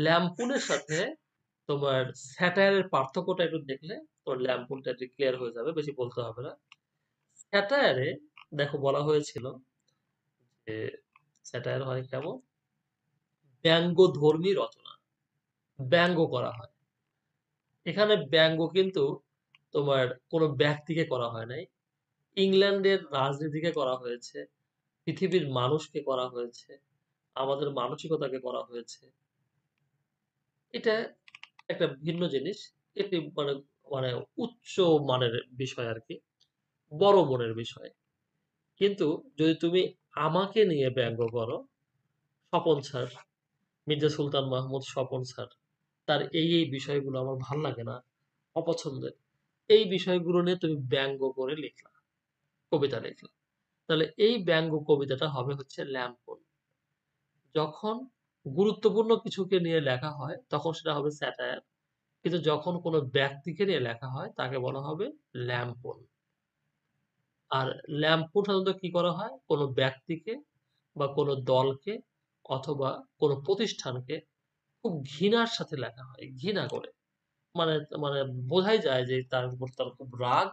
ল্যাম্পুনের সাথে তোমার স্যাটায়ারের পার্থক্যটা একটু দেখলে তোমার ল্যাম্পুনটা ক্লিয়ার হয়ে যাবে, বেশি বলতে হবে না। স্যাটায়ারে দেখো বলা হয়েছিল যে স্যাটায়ার হয় কেমন, ব্যঙ্গধর্মী রচনা, ব্যঙ্গ করা হয়। এখানে ব্যঙ্গ কিন্তু তোমার কোনো ব্যক্তিকে করা হয় নাই, ইংল্যান্ডের রাজনীতিকে করা হয়েছে, পৃথিবীর মানুষকে করা হয়েছে, আমাদের মানসিকতাকে করা হয়েছে। এটা একটা ভিন্ন জিনিস। এটি মানে মানে উচ্চ মানের বিষয় আর কি, বড় মনের বিষয়। কিন্তু যদি তুমি আমাকে নিয়ে ব্যঙ্গ করো, স্বপন স্যার, মির্জা সুলতান মাহমুদ স্বপন স্যার, তার এই বিষয়গুলো আমার ভাল লাগে না, অপছন্দের, এই বিষয়গুলো নিয়ে তুমি ব্যঙ্গ করে লিখলা, কবিতা লিখলা, তাহলে এই ব্যঙ্গ কবিতাটা হবে হচ্ছে ল্যাম্পন। যখন গুরুত্বপূর্ণ কিছুকে নিয়ে লেখা হয় তখন সেটা হবে স্যাটায়ার, কিন্তু যখন কোনো ব্যক্তিকে নিয়ে লেখা হয় তাকে বলা হবে ল্যাম্পন। আর ল্যাম্পন সাধারণত কি করা হয়, কোনো ব্যক্তিকে বা কোনো দলকে অথবা কোনো প্রতিষ্ঠানকে খুব ঘৃণার সাথে লেখা হয়, ঘৃণা করে। মানে মানে বোঝাই যায় যে তার উপর তার খুব রাগ,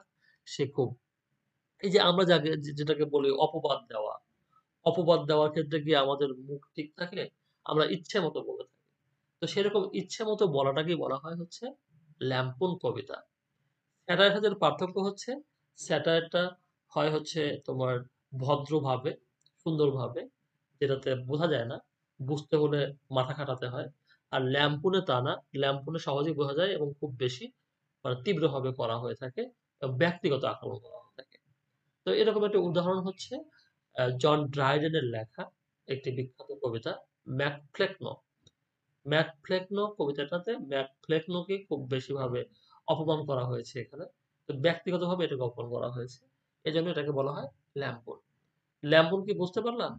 সে খুব, এই যে আমরা যাকে যেটাকে বলি অপবাদ দেওয়া, অপবাদ দেওয়ার ক্ষেত্রে কি আমাদের মুখ ঠিক থাকে, আমরা ইচ্ছে মতো বলে থাকি। তো সেরকম ইচ্ছে মতো বলাটাকেই বলা হয় হচ্ছে ল্যাম্পন কবিতা। স্যাটায়ারের সাথে এর পার্থক্য হচ্ছে স্যাটায়ারটা হয় হচ্ছে তোমার ভদ্রভাবে, সুন্দরভাবে, যেটাতে বোঝা যায় না, বুঝতে হলে মাথা খাটাতে হয়। আর ল্যাম্পুনে তা না, ল্যাম্পুনে সহজেই বোঝা যায় এবং খুব বেশি মানে তীব্রভাবে করা হয়ে থাকে এবং ব্যক্তিগত আক্রমণ করা হয়ে থাকে। তো এরকম একটা উদাহরণ হচ্ছে জন ড্রাইডেনের লেখা একটি বিখ্যাত কবিতা ম্যাকফ্লেকনো। ম্যাকফ্লেকনো কবিতাটাতে ম্যাকফ্লেকনোকে খুব বেশিভাবে অপমান করা হয়েছে এখানে। তো ব্যক্তিগতভাবে এটাকে অপমান করা হয়েছে। এজন্য এটাকে বলা হয় ল্যাম্পন। ল্যাম্পন কি বুঝতে পারলাম?